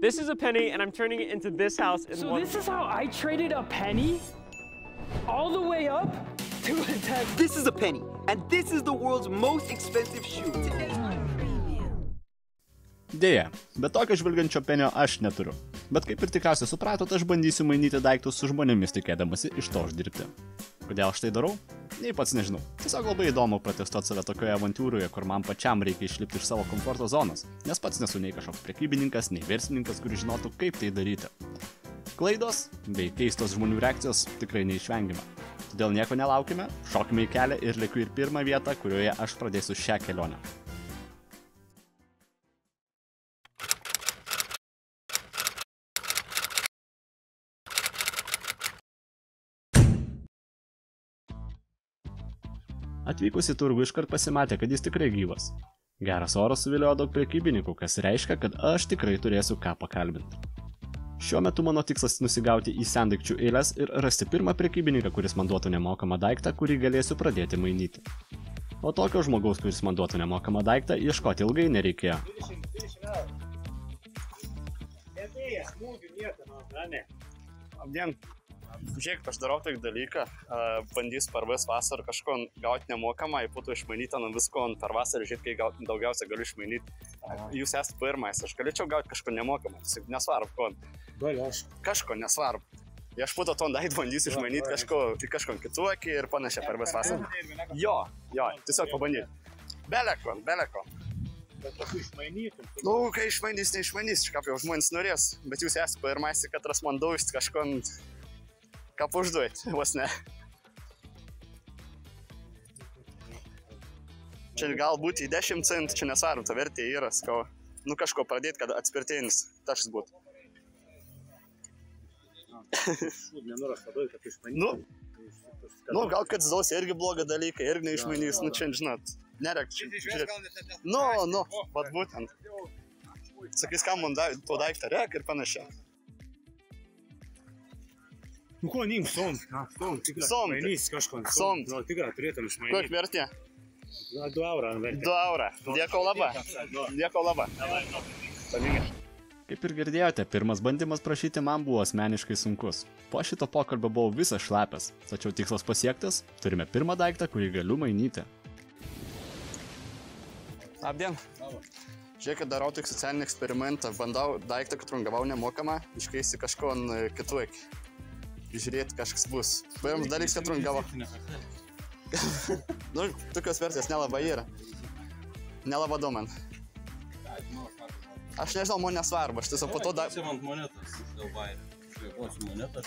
This is a penny, and I'm turning it into this house in So one... this is how I traded a penny? All the way up to a Tesla. This is a penny, and this is the world's most expensive shoe. Deja, bet tokio žvilgiančio penio aš neturiu. Bet kaip ir tikriausiai supratot, aš bandysiu mainyti daiktus su žmonėmis tikėdamasi iš to uždirbti. Kodėl aš tai darau? Nei pats nežinau. Tiesiog labai įdomu protestuoti save tokioje avantūroje, kur man pačiam reikia išlipti iš savo komforto zonos, nes pats nesu nei kažkoks prekybininkas, nei verslininkas, kuris žinotų, kaip tai daryti. Klaidos bei keistos žmonių reakcijos tikrai neišvengiama. Todėl nieko nelaukime, šokime į kelią ir liku ir pirmą vietą, kurioje aš pradėsiu šią kelionę. Atvykus į turgų iškart pasimatė, kad jis tikrai gyvas. Geras oras suviliojo daug prekybininkų, kas reiškia, kad aš tikrai turėsiu ką pakalbinti. Šiuo metu mano tikslas nusigauti į sendaikčių eiles ir rasti pirmą prekybininką, kuris man duotų nemokamą daiktą, kurį galėsiu pradėti mainyti. O tokio žmogaus, kuris man duotų nemokamą daiktą, ieškoti ilgai nereikėjo. Abdien, žiūrėk, aš darau tokį dalyką, bandysiu per vis vasarą kažko gauti nemokamą, į putų išmainyti nuo visko, per vasarą žiūrėk, kai daugiausia galiu išmainyti. Jūs esate pirmais, aš galėčiau gauti kažko nemokamą, nesvarbu, ko. Kažko nesvarbu. Aš puto ton dait bandysiu išmainyti kažko kitokį ir panašiai per vis vasarą. Jo, tiesiog pabandyti. Beleko. Bet tokių išmainytum. Nu, kai išmainys, neišmainys, kaip jau žmonės norės, bet jūs esate pirmais, kad rasmandauist kažko ką užduot, vos ne. Čia galbūt į 10 centų, čia nesvarbu, ta vertė yra, nu kažko pradėti, kad atspirtinis tašas būtų. Nenoras paduoti, kad išmainytum. Nu, gal kad zdaus irgi blogą dalyką, irgi neišmainys, nu čia, žinot, nerek čia žiūrėti. Nu, vat būtent. Sakys, kam man to daiktą rek ir panašiai. Nu ko, nim, som, tikrai mainys kažko. Som. Nu, tikrai turėtum išmainyti. Kokia vertė? 2 eurą vertė. 2 eurą. Dėkau labai. Pamingai. Kaip ir girdėjote, pirmas bandymas prašyti man buvo asmeniškai sunkus. Po šito pokalbio buvau visas šlepęs, tačiau tikslas pasiektas, turime pirmą daiktą, kurį galiu mainyti. Abdien. Žiūrėk, darau tik socialinį eksperimentą, bandau daiktą, kad gavau nemokamą, iškeisti kažko kitokį. Žiūrėti, kažkas bus. Pirmas dalykas, kad gavau. Nu, tokios versijos nelabai yra. Nelabai doman. Aš nežinau, man nesvarbu, aš tiesiog po to... Atsimant monetas, dėl bairį. Šliekuosiu monetą.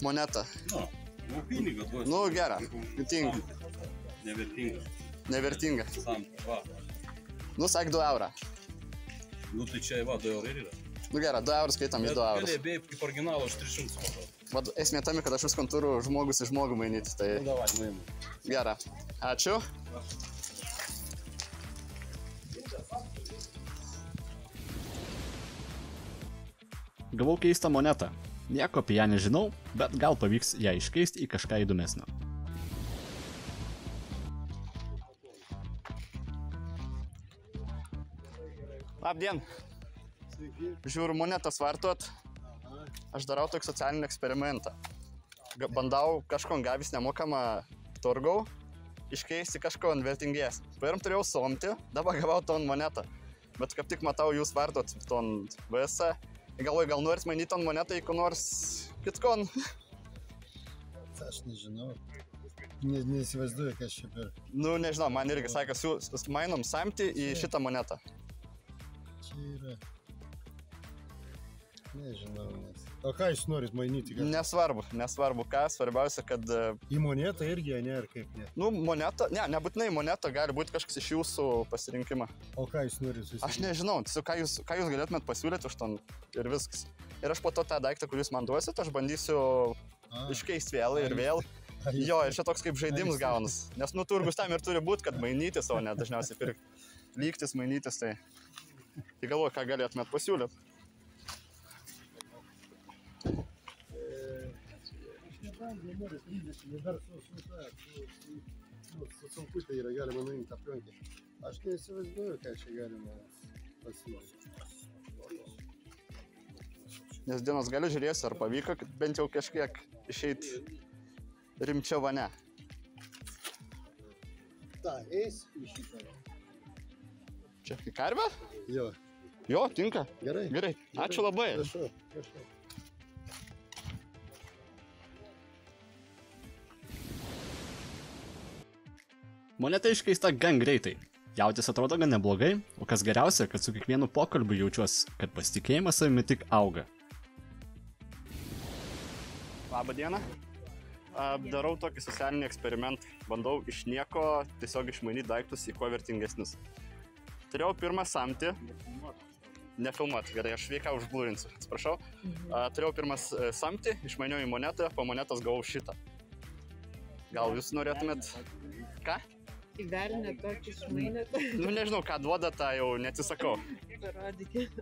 Monetą? Nu, pinigą duosiu. Nu, gerą. Tinga. Nevertinga. Samt, va. Nu, sak 2 eurą. Nu, tai čia, va, 2 eurų ir yra. Nu, gerą, 2 eurus skaitam į 2 eurus. Bet galėjai kaip originalo už 300. Va, esmė tame, kad aš vis kontūrų žmogus į žmogų mainyti, tai... Nu, davai, nuimu. Gerą. Ačiū. Gavau keistą monetą. Nieko apie ją nežinau, bet gal pavyks ją iškeisti į kažką įdomesnio. Labdien. Žiūriu monetas vartot. Aš darau tokį socialinį eksperimentą. Bandau kažko gavęs nemokamą turgau, iškeisti kažko vertingesnį. Pirm turėjau somti, dabar gavau ton monetą. Bet kaip tik matau, jūs vartot ton visą. Galvoju, gal norit mainyti ton monetą į ko nors kitkon? Aš nežinau. Neįsivaizduoju, kas čia per... Nu, nežinau, man irgi sakė, mainom samti į šitą monetą. Čia yra... Nežinau, nes... O ką jūs norit mainyti? Nesvarbu ką, svarbiausia, kad... Į monetą irgi, ne, ar kaip ne? Nu, moneta, nebūtinai moneta, gali būti kažkas iš jūsų pasirinkimą. O ką jūs norit susitikti? Aš nežinau, tiesiog ką jūs galėtumėt pasiūlyti už ton ir viskas. Ir aš po to tą daiktą, kurį jūs man duosit, aš bandysiu iškeisti vėl ir vėl. Jo, ir čia toks kaip žaidimas gaunas. Nes, nu, turgus tam ir turi būti, kad mainytis, o ne dažniausiai pirkti. Lygtis, mainytis, tai... Tai galvoju, ką galėtumėt pasiūlyti. Numeris 30, dar su sunkutė yra galima nuimti aplinkai. Aš neįsivaizduoju, ką čia galima pasiūlyti. Nes dienos gali žiūrėsiu, ar pavyko bent jau kažkiek išeiti rimčiau vane. Ta, eis į šitą. Čia į karvę? Jo. Jo, tinka. Gerai. Gerai. Ačiū labai. Prašau, prašau. Moneta iškeista gan greitai. Jautis atrodo gan neblogai, o kas geriausia, kad su kiekvienu pokalbiu jaučiuosi, kad pasitikėjimas savimi tik auga. Labą dieną. Darau tokį socialinį eksperimentą. Bandau iš nieko tiesiog išmainyti daiktus į kuo vertingesnius. Turėjau pirmą samtį. Nefilmuot, gerai, aš veiką užblūrinsiu, atsiprašau. Turėjau pirmą samtį, išmainiau į monetą, po monetos gavau šitą. Gal jūs norėtumėt... Ką? Įvertinę tokį išmainėt. Nu, nežinau, ką duoda, tą jau neatsisakau. Parodykit.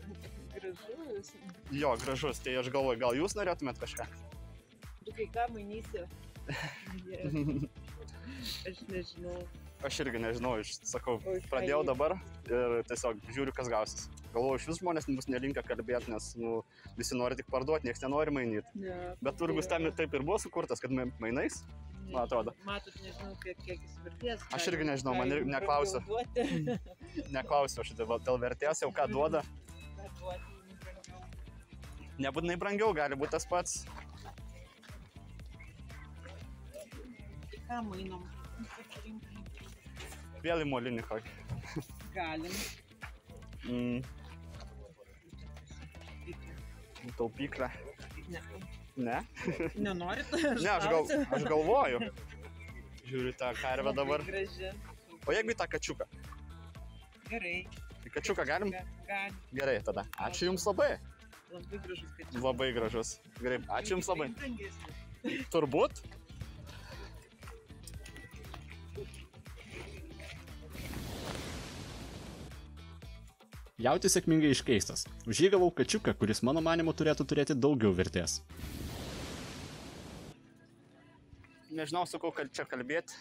Gražus. Jo, gražus. Tai aš galvoju, gal jūs norėtumėt kažką? Tu kai ką mainysi? Aš nežinau. Aš irgi nežinau, aš sakau, pradėjau dabar ir tiesiog žiūriu, kas gausis. Galvoju, iš vis žmonės bus nelinkę kalbėti, nes visi nori tik parduoti, niekas nenori mainyti. Bet turgus tam taip ir buvo sukurtas, kad mainais, man atrodo. Matot, nežinau, kiek jis vertės. Aš irgi nežinau, man ir neklausiu. Neklausiu aš dėl vertės, jau ką duoda. Nebūtinai brangiau, gali būti tas pats. Ką mainom? Vėl į molinį kokį. Galim. Taupyklę. Ne. Ne? Nenorit? Ne, aš galvoju. Žiūriu tą karvę dabar. Graži. O jeigu į tą kačiuką? Gerai. Į kačiuką galim? Galim. Gerai, tada. Ačiū jums labai. Labai gražus kačiukas. Labai gražus. Gerai, ačiū jums labai. Turbūt? Jautis sėkmingai iškeistas. Už jį gavau kačiuką, kuris mano manimu turėtų turėti daugiau vertės. Nežinau, sakau, kad čia kalbėti.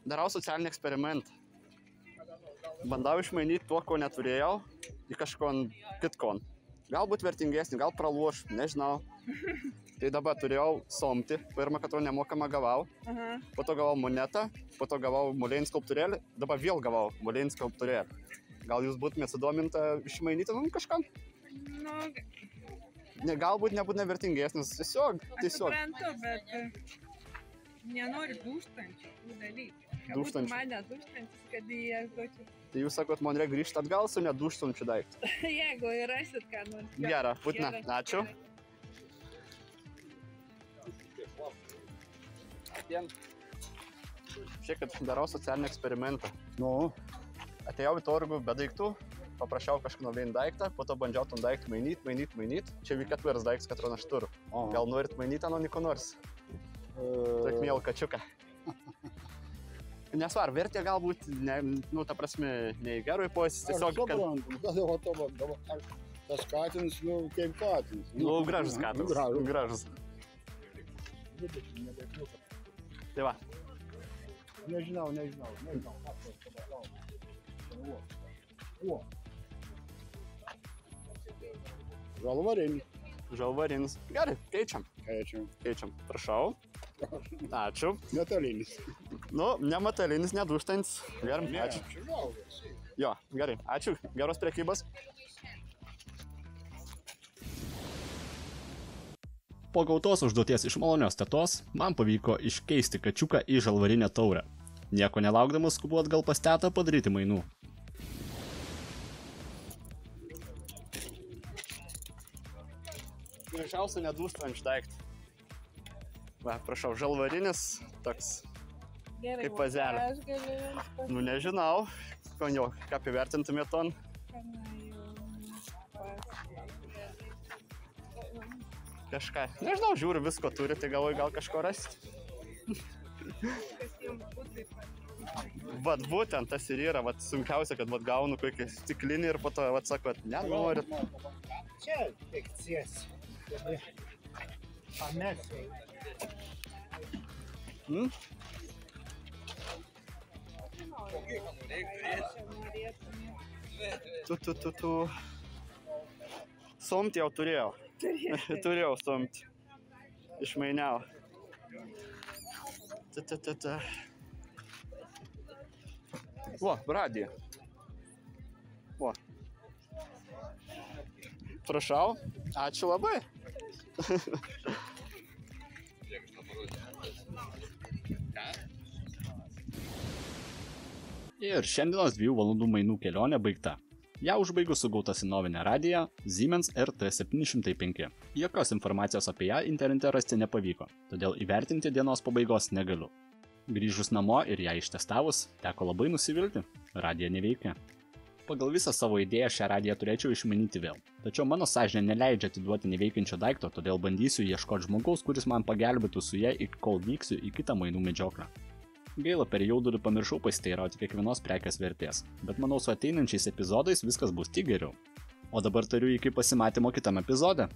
Darau socialinį eksperimentą. Bandau išmainyti tuo, ko neturėjau, į kažkon kitkon. Galbūt vertingesnį, gal praloš, nežinau. Tai dabar turėjau somtį, pirmą, kad to nemokamą gavau. Po to gavau monetą, po to gavau molėjinį skulptūrėlį, dabar vėl gavau molėjinį skulptūrėlį. Gal jūs būtumėt sudominta išmainyti kažkam? Ne, galbūt nebūtų vertingesnis, tiesiog. Aš suprantu, bet nenoriu dūžtančių dalykų. Dūžtančių? Man nedūžtantis, kad jie duočiau. Tai jūs sakot, man reikia grįžti atgal su nedūžtančiu daiktu. Jeigu rasit, ką nors. Gerą, būtina. Ačiū. Šiek tiek darau socialinį eksperimentą. Atėjau į turgų be daiktų, paprašiau kažkino vieną daiktą, po to bandžiau tom daiktą mainyti. Čia vyk ketvirtas daiktas, katro aš turiu. Gal norit mainyti ant niko nors? Taip mėl kačiuką. Nesvar, vertė galbūt, ta prasme, ne į gerui posės, tiesiog... Tas katins, kaip katins. Gražus katins. Gražus. Tai va. Nežinau. Žalvarinis. Gerai, keičiam. Prašau. Ačiū. Metalinis. Ne metalinis, nedūžtantis. Gerai, ačiū. Jo, gerai, ačiū. Geros prekybos. Po gautos užduoties iš malonios tetos, man pavyko iškeisti kačiuką į žalvarinę taurę. Nieko nelaukdamas skubu atgal pas tetą padaryti mainų. Gražiausia nedūžtančių daiktą. Va, prašau, žalvarinis, toks kaip vazelė. Nežinau, ką apivertintumėt ton. Kažką, nežinau, žiūriu, visko turi, tai galvoju, gal kažko rasti. Vat būtent tas ir yra, vat sunkiausia, kad vat gaunu kokį stiklinį ir po to vat sako, nenorit. Čia tik ciesi. Pamesiai. Somtį jau turėjau. Turėjau stumti. Išmainiau. O, radija. O. Prašau. Ačiū labai. Ir šiandienos 2 valandų mainų kelionė baigta. Ja užbaigus sugauta senovinė radija Siemens RT705. Jokios informacijos apie ją internete rasti nepavyko, todėl įvertinti dienos pabaigos negaliu. Grįžus namo ir ją ištestavus, teko labai nusivilti, radija neveikia. Pagal visą savo idėją šią radiją turėčiau išmanyti vėl, tačiau mano sąžinė neleidžia atiduoti neveikiančio daikto, todėl bandysiu ieškoti žmogaus, kuris man pagelbėtų su ja, kol vyksiu į kitą mainų medžioklę. Gaila, per jaudulį pamiršau pasiteirauti kiekvienos prekės vertės, bet manau su ateinančiais epizodais viskas bus tik geriau. O dabar tariu iki pasimatymo kitame epizode.